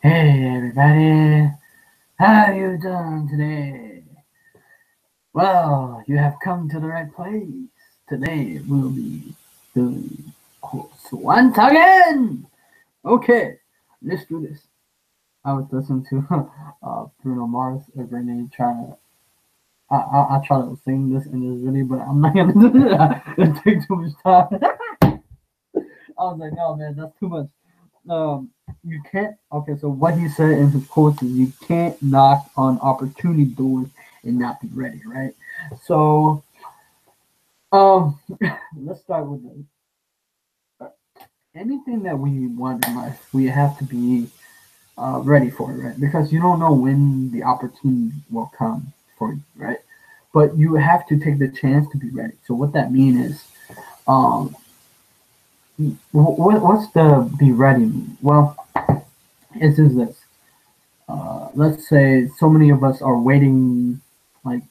Hey everybody, how you doing today? Well, you have come to the right place. Today we'll be doing quotes once again. Okay, let's do this. I was listening to Bruno Mars every day trying to. I try to sing this in this video, but I'm not gonna do that. It takes too much time. I was like, no man, that's too much. You can't. Okay, so what he said in his quotes is you can't knock on opportunity doors and not be ready, right? So, um, let's start with this. Anything that we want in life, we have to be ready for it, right? Because you don't know when the opportunity will come for you, right? But you have to take the chance to be ready. So what that means is, um, what's the be ready mean? Well, it's just this. Let's say so many of us are waiting, like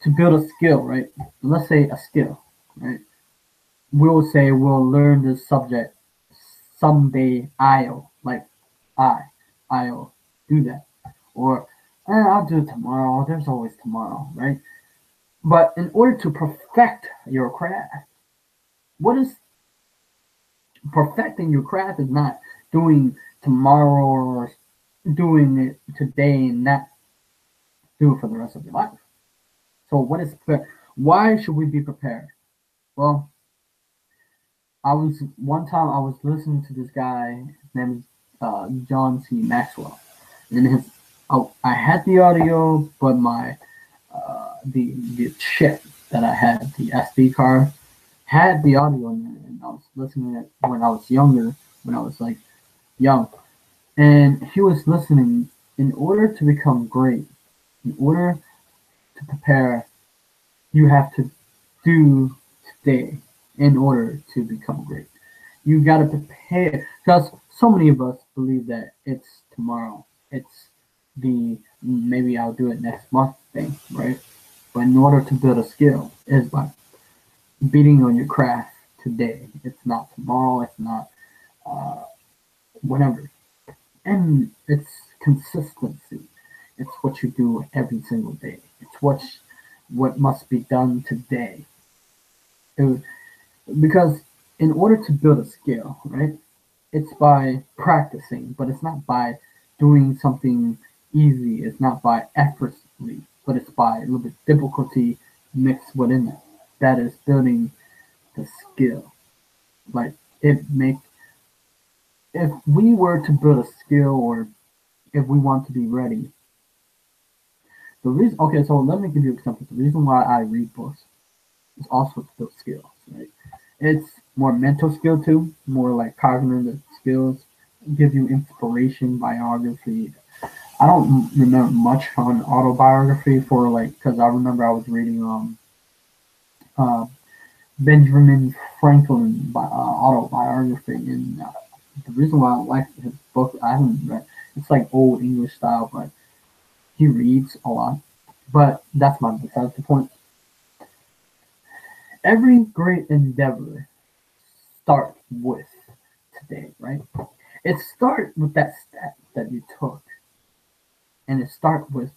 to build a skill, right? Let's say a skill, right? We'll say we'll learn this subject someday. I, I'll do that, or I'll do it tomorrow. There's always tomorrow, right? But in order to perfect your craft, what is perfecting your craft is not doing tomorrow or doing it today and not do it for the rest of your life. So what is why should we be prepared? Well, I was listening to this guy. His name is John C. Maxwell, and I had the audio, but my the chip that I had, the SD card, had the audio in it, and I was listening to it when I was younger, when I was like young, and he was listening. In order to become great, in order to prepare, you have to do today in order to become great. You got to prepare because so many of us believe that it's tomorrow. It's the maybe I'll do it next month thing, right? But in order to build a skill is by beating on your craft today. It's not tomorrow. It's not uh, whenever. And it's consistency. It's what you do every single day. It's what must be done today. It, because in order to build a skill, right? It's by practicing, but it's not by doing something easy. It's not by effortlessly, but it's by a little bit difficulty mixed within it. That is building the skill. Like it make if we were to build a skill or if we want to be ready, the reason okay, so let me give you an example. The reason why I read books is also to build skills, right? It's more mental skill too, more like cognitive skills, give you inspiration, biography. I don't remember much on autobiography for like because I remember I was reading uh, Benjamin Franklin autobiography, and the reason why I like his book, I haven't read. It's like old English style, but he reads a lot. But that's besides the point. Every great endeavor starts with today, right? It starts with that step that you took, and it starts with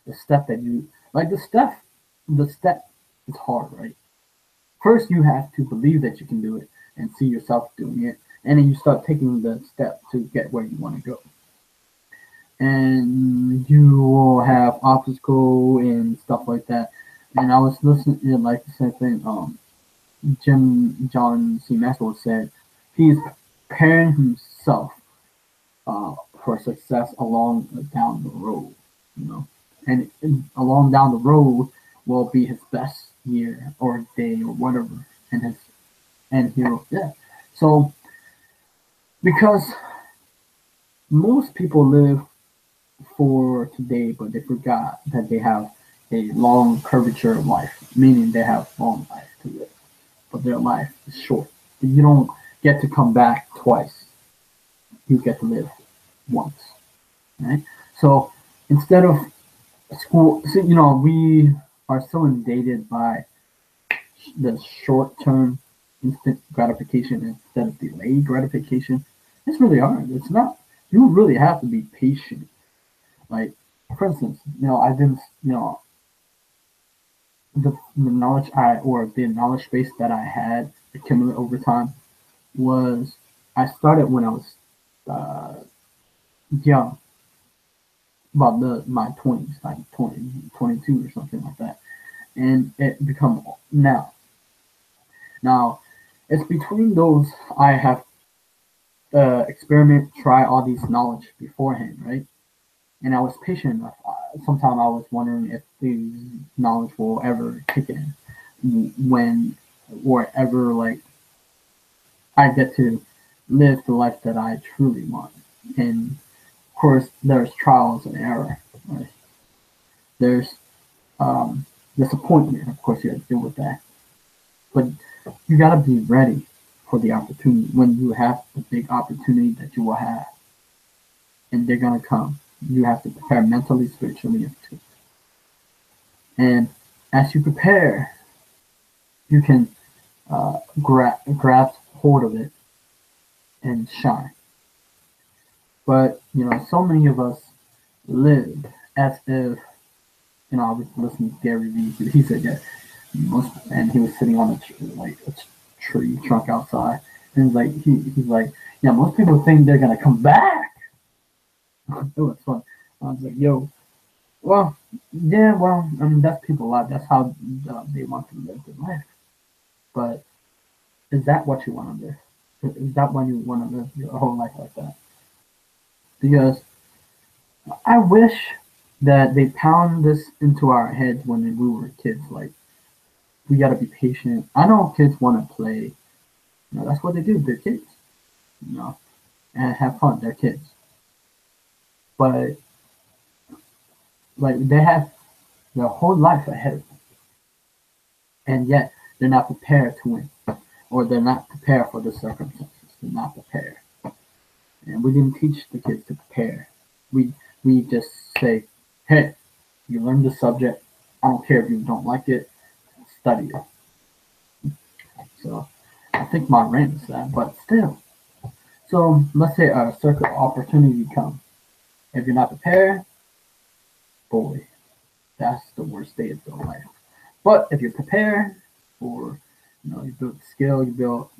the step that you like. The step is hard, right? First, you have to believe that you can do it and see yourself doing it, and then you start taking the step to get where you want to go. And you will have obstacle and stuff like that. And I was listening to like the same thing. John C. Maxwell said he's preparing himself for success along down the road, you know, and along down the road will be his best year or day or whatever, and he'll yeah. So because most people live for today, but they forgot that they have a long curvature of life, meaning they have long life to live, but their life is short. You don't get to come back twice. You get to live once, right? So instead of school, so, we are so inundated by the short-term instant gratification instead of delayed gratification. It's really hard. It's not. you really have to be patient. Like, for instance, I've been, the knowledge the knowledge base that I had accumulated over time was, I started when I was uh, young, about my 20s, like 20, 22 or something like that. And it become now. Now, it's between those I have experiment, try all these knowledge beforehand, right? And I was patient enough. Sometimes I was wondering if the knowledge will ever kick in when, or ever, like, I get to live the life that I truly want. And of course, there's trials and error. Right? There's disappointment. Of course, you have to deal with that. But you got to be ready for the opportunity when you have the big opportunity that you will have, and they're gonna come. You have to prepare mentally, spiritually, and physically. And as you prepare, you can grab hold of it and shine. But so many of us live as if, I was listening to Gary Vee. He said that and he was sitting on a tree trunk outside, and he's like, yeah, most people think they're gonna come back. It was fun. I was like, yo, well, yeah, well, I mean, that's people's life. That's how they want to live their life. But is that what you want to live? Is that when you want to live your whole life like that? Because I wish that they pound this into our heads when we were kids. Like, we gotta be patient. I know kids want to play. That's what they do. They're kids. And have fun. They're kids. But like, they have their whole life ahead of them, and yet they're not prepared to win, or they're not prepared for the circumstances. They're not prepared, and we didn't teach the kids to prepare. We just say, hey, you learn the subject. I don't care if you don't like it. Study it. So I think my rant is that, but still. So let's say a circle opportunity comes. If you're not prepared, boy, that's the worst day of your life. But if you're prepared, or you build skill, you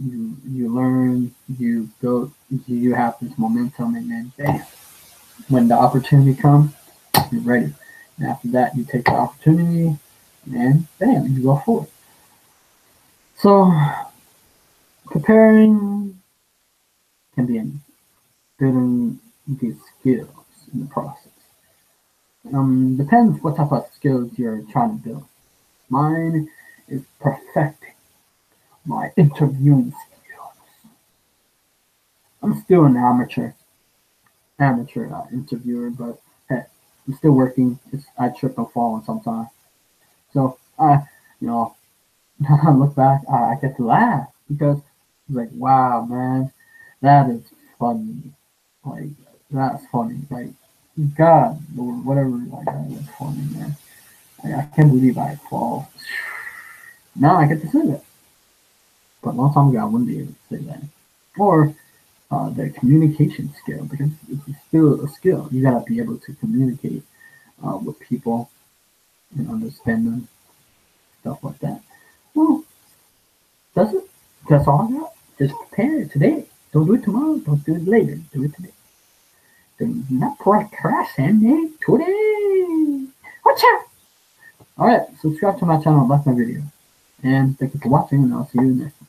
learn, you have this momentum, and then bam, when the opportunity comes, you're ready. And after that, you take the opportunity, and bam, you go forward. So preparing can be in building these skills in the process. Depends what type of skills you're trying to build. Mine is perfecting my interviewing skills. I'm still an amateur interviewer, but hey, I'm still working. I trip and fall sometimes. So I look back, I get to laugh because it's like, wow, man, that is funny. Like, that's funny. Like, God, or whatever, like, that is funny, man. Like, I can't believe I fall. Now I get to say that. But a long time ago, I wouldn't be able to say that. Or their communication skill, because it's still a skill. You gotta be able to communicate with people and understand them, stuff like that. Well, that's it. That's all I got. Just prepare it today. Don't do it tomorrow. Don't do it later. Do it today. Do not procrastinate today. Watch out! Alright, subscribe to my channel, like my video. And thank you for watching, and I'll see you next time.